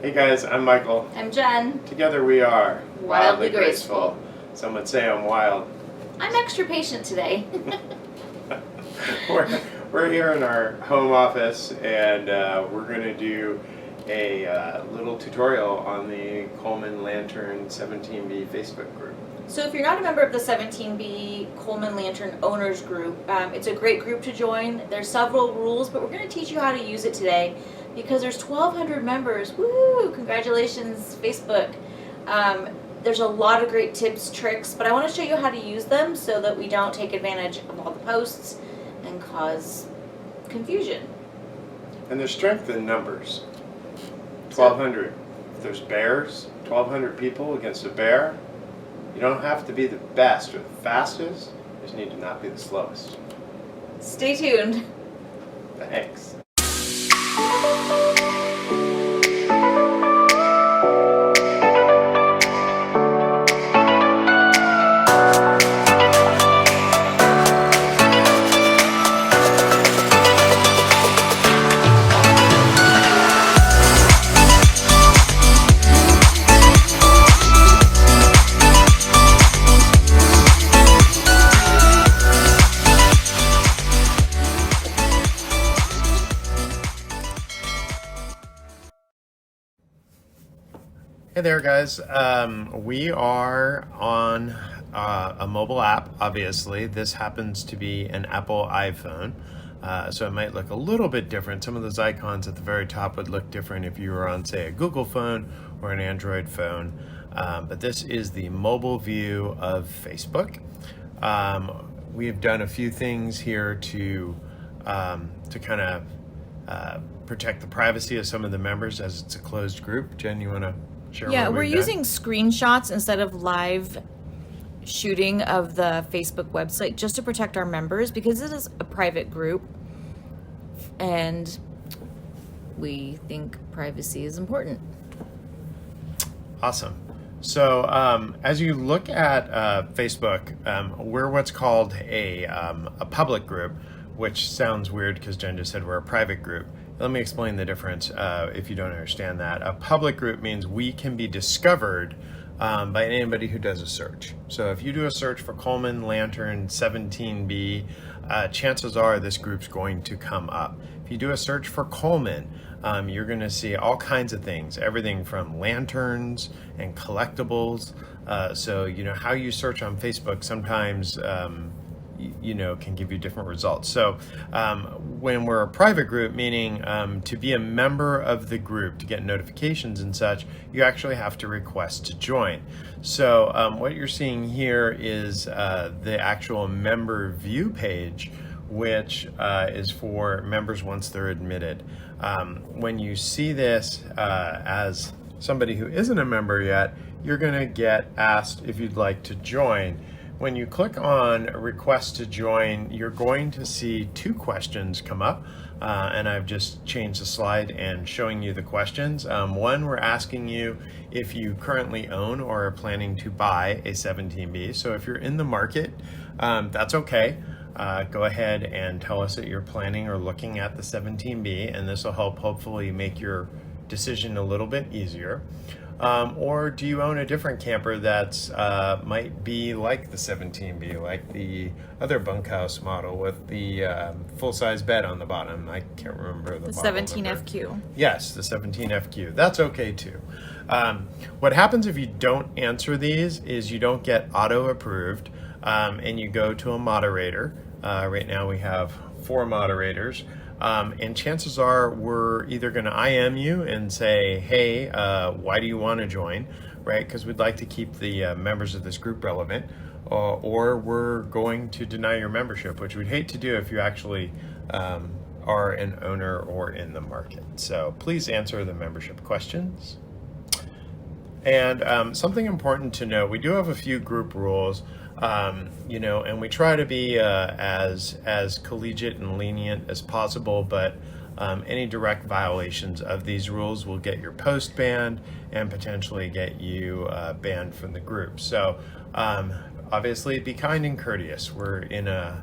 Hey guys, I'm Michael. I'm Jen. Together we are Wildly Graceful. Some would say I'm wild. I'm extra patient today. We're here in our home office, and we're going to do a little tutorial on the Coleman Lantern 17B Facebook group. So if you're not a member of the 17B Coleman Lantern Owners Group, it's a great group to join. There's several rules, but we're going to teach you how to use it today because there's 1,200 members. Woo! Congratulations, Facebook. There's a lot of great tips, tricks, but I want to show you how to use them so that we don't take advantage of all the posts and cause confusion. And there's strength in numbers. 1,200. If there's bears, 1,200 people against a bear, you don't have to be the best or the fastest, you just need to not be the slowest. Stay tuned. Thanks. Hey there guys, we are on a mobile app, obviously. This happens to be an Apple iPhone, so it might look a little bit different. Some of those icons at the very top would look different if you were on, say, a Google phone or an Android phone, but this is the mobile view of Facebook. We've done a few things here to kind of protect the privacy of some of the members as it's a closed group. Jen, you want to share? Yeah, we're using screenshots instead of live shooting of the Facebook website just to protect our members because it is a private group and we think privacy is important. Awesome. So as you look at Facebook, we're what's called a public group, which sounds weird because Jen just said we're a private group. Let me explain the difference if you don't understand that. A public group means we can be discovered by anybody who does a search. So if you do a search for Coleman Lantern 17B, chances are this group's going to come up. If you do a search for Coleman, you're going to see all kinds of things, everything from lanterns and collectibles. So, how you search on Facebook sometimes can give you different results. So when we're a private group, meaning to be a member of the group, to get notifications and such, you actually have to request to join. So what you're seeing here is the actual member view page, which is for members once they're admitted. When you see this as somebody who isn't a member yet, you're going to get asked if you'd like to join. When you click on request to join, you're going to see two questions come up, and I've just changed the slide and showing you the questions. One, we're asking you if you currently own or are planning to buy a 17B. So if you're in the market, that's okay. Go ahead and tell us that you're planning or looking at the 17B, and this will help hopefully make your decision a little bit easier. Or do you own a different camper that's might be like the 17B, like the other bunkhouse model with the full-size bed on the bottom? I can't remember the 17FQ. Yes, the 17FQ. That's okay too. What happens if you don't answer these is you don't get auto-approved, and you go to a moderator. Right now we have 4 moderators. And chances are we're either going to IM you and say, hey, why do you want to join, right? Because we'd like to keep the members of this group relevant, or we're going to deny your membership, which we'd hate to do if you actually are an owner or in the market. So please answer the membership questions. And something important to know, we do have a few group rules. And we try to be as collegiate and lenient as possible, but any direct violations of these rules will get your post banned and potentially get you banned from the group. So obviously be kind and courteous. We're in a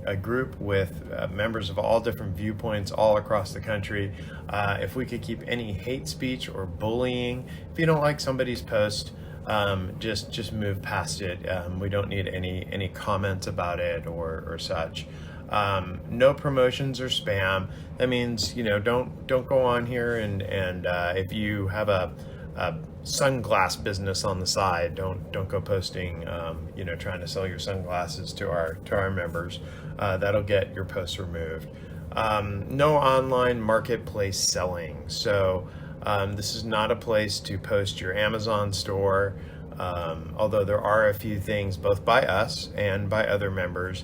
a group with members of all different viewpoints all across the country. If we could keep any hate speech or bullying, if you don't like somebody's post, just move past it. We don't need any comments about it or such. No promotions or spam. That means, don't go on here and if you have a sunglass business on the side, don't go posting, trying to sell your sunglasses to our members. That'll get your posts removed. No online marketplace selling. So this is not a place to post your Amazon store, although there are a few things both by us and by other members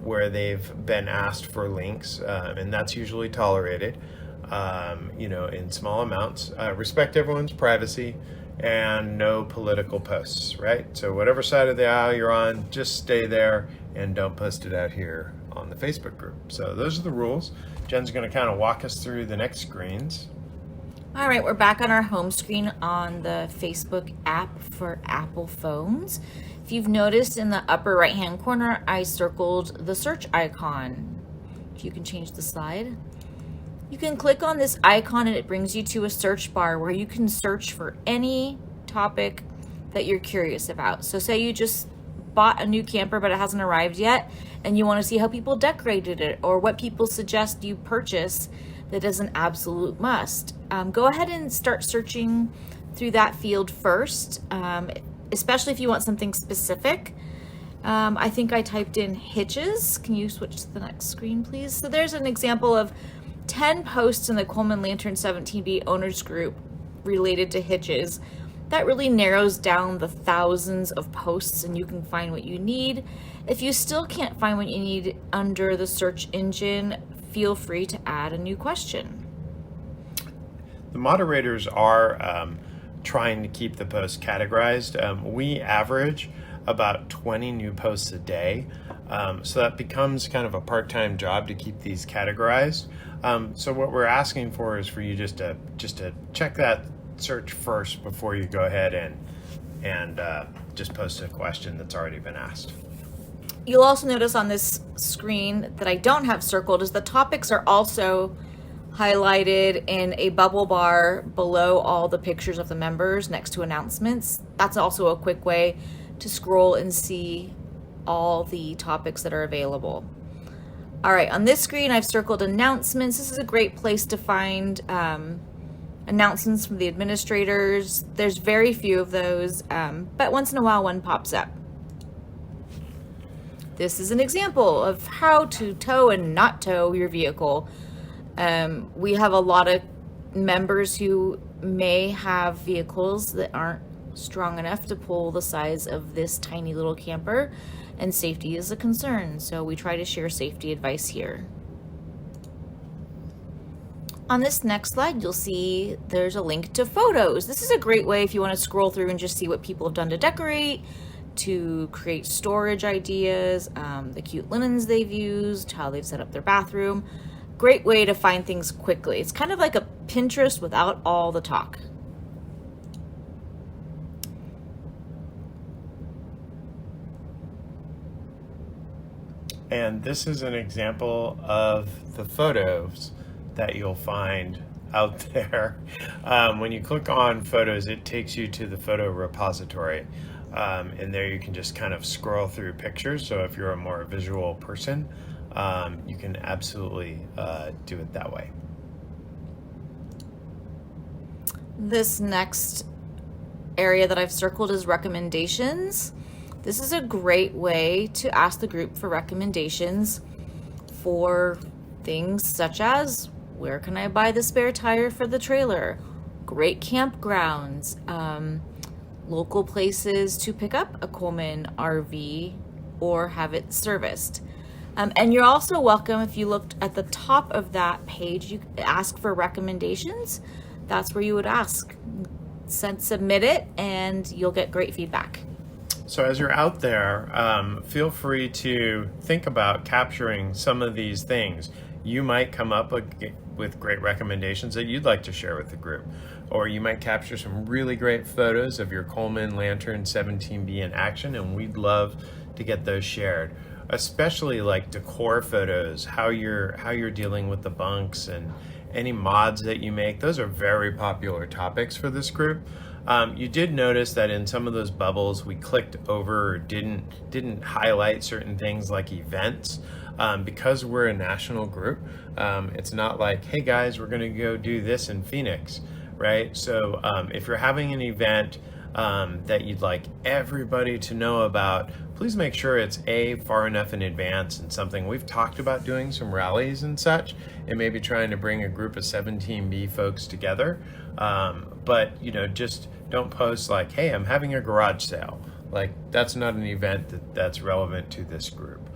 where they've been asked for links, and that's usually tolerated, in small amounts. Respect everyone's privacy, and no political posts, right? So whatever side of the aisle you're on, just stay there and don't post it out here on the Facebook group. So those are the rules. Jen's going to kind of walk us through the next screens. All right, we're back on our home screen on the Facebook app for Apple phones. If you've noticed in the upper right hand corner, I circled the search icon. If you can change the slide. You can click on this icon and it brings you to a search bar where you can search for any topic that you're curious about. So say you just bought a new camper but it hasn't arrived yet and you want to see how people decorated it or what people suggest you purchase that is an absolute must. Go ahead and start searching through that field first, especially if you want something specific. I think I typed in hitches. Can you switch to the next screen, please? So there's an example of 10 posts in the Coleman Lantern 17B owners group related to hitches. That really narrows down the thousands of posts and you can find what you need. If you still can't find what you need under the search engine, feel free to add a new question. The moderators are trying to keep the posts categorized. We average about 20 new posts a day. So that becomes kind of a part-time job to keep these categorized. So what we're asking for is for you just to check that search first before you go ahead and just post a question that's already been asked. You'll also notice on this screen that I don't have circled is the topics are also highlighted in a bubble bar below all the pictures of the members next to announcements. That's also a quick way to scroll and see all the topics that are available. All right, on this screen I've circled announcements. This is a great place to find announcements from the administrators. There's very few of those, but once in a while one pops up. This is an example of how to tow and not tow your vehicle. We have a lot of members who may have vehicles that aren't strong enough to pull the size of this tiny little camper, and safety is a concern, so we try to share safety advice here. On this next slide, you'll see there's a link to photos. This is a great way if you want to scroll through and just see what people have done to decorate, to create storage ideas, the cute linens they've used, how they've set up their bathroom. Great way to find things quickly. It's kind of like a Pinterest without all the talk. And this is an example of the photos that you'll find out there. When you click on photos, it takes you to the photo repository. And there you can just kind of scroll through pictures. So if you're a more visual person, you can absolutely do it that way. This next area that I've circled is recommendations. This is a great way to ask the group for recommendations for things such as, where can I buy the spare tire for the trailer? Great campgrounds, local places to pick up a Coleman RV or have it serviced. And you're also welcome, if you looked at the top of that page, you ask for recommendations. That's where you would ask. Submit it and you'll get great feedback. So as you're out there, feel free to think about capturing some of these things. You might come up with great recommendations that you'd like to share with the group. Or you might capture some really great photos of your Coleman Lantern 17B in action, and we'd love to get those shared. especially like decor photos, how you're dealing with the bunks and any mods that you make. Those are very popular topics for this group. You did notice that in some of those bubbles we clicked over or didn't highlight certain things like events. Because we're a national group, it's not like, hey guys, we're going to go do this in Phoenix, right? So if you're having an event that you'd like everybody to know about, please make sure it's far enough in advance and something we've talked about doing some rallies and such, and maybe trying to bring a group of 17B folks together. But just don't post like, hey, I'm having a garage sale. Like, that's not an event that's relevant to this group.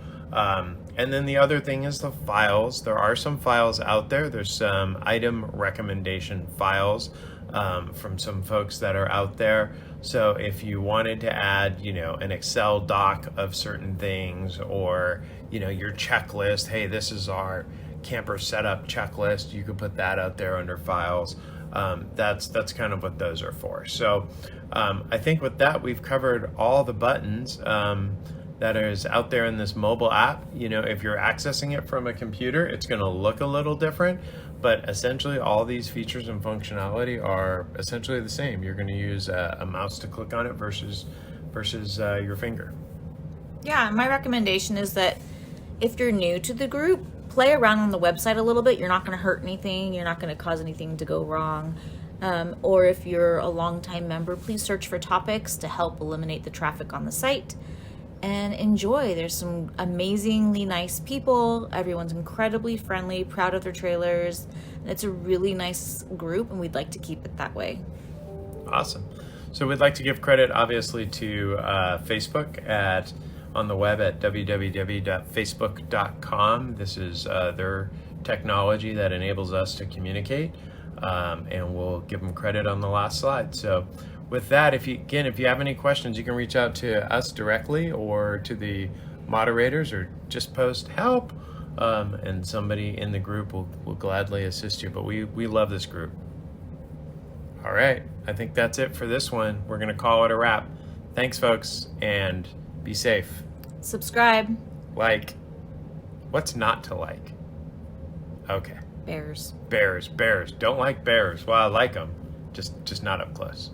And then the other thing is the files. There are some files out there. There's some item recommendation files from some folks that are out there. So if you wanted to add, an Excel doc of certain things, or, your checklist, hey, this is our camper setup checklist, you could put that out there under files. That's kind of what those are for. So I think with that, we've covered all the buttons that is out there in this mobile app. If you're accessing it from a computer, it's going to look a little different, but essentially all these features and functionality are essentially the same. You're going to use a mouse to click on it versus your finger. Yeah, my recommendation is that if you're new to the group, play around on the website a little bit. You're not going to hurt anything. You're not going to cause anything to go wrong. Or if you're a longtime member, please search for topics to help eliminate the traffic on the site. And enjoy. There's some amazingly nice people. Everyone's incredibly friendly, proud of their trailers. And it's a really nice group, and we'd like to keep it that way. Awesome. So we'd like to give credit, obviously, to Facebook on the web at www.facebook.com. This is their technology that enables us to communicate, and we'll give them credit on the last slide. So with that, if you have any questions, you can reach out to us directly or to the moderators, or just post help, and somebody in the group will gladly assist you. But we love this group. All right, I think that's it for this one. We're going to call it a wrap. Thanks, folks, and be safe. Subscribe. Like. What's not to like? Okay. Bears. Bears. Don't like bears. Well, I like them, just not up close.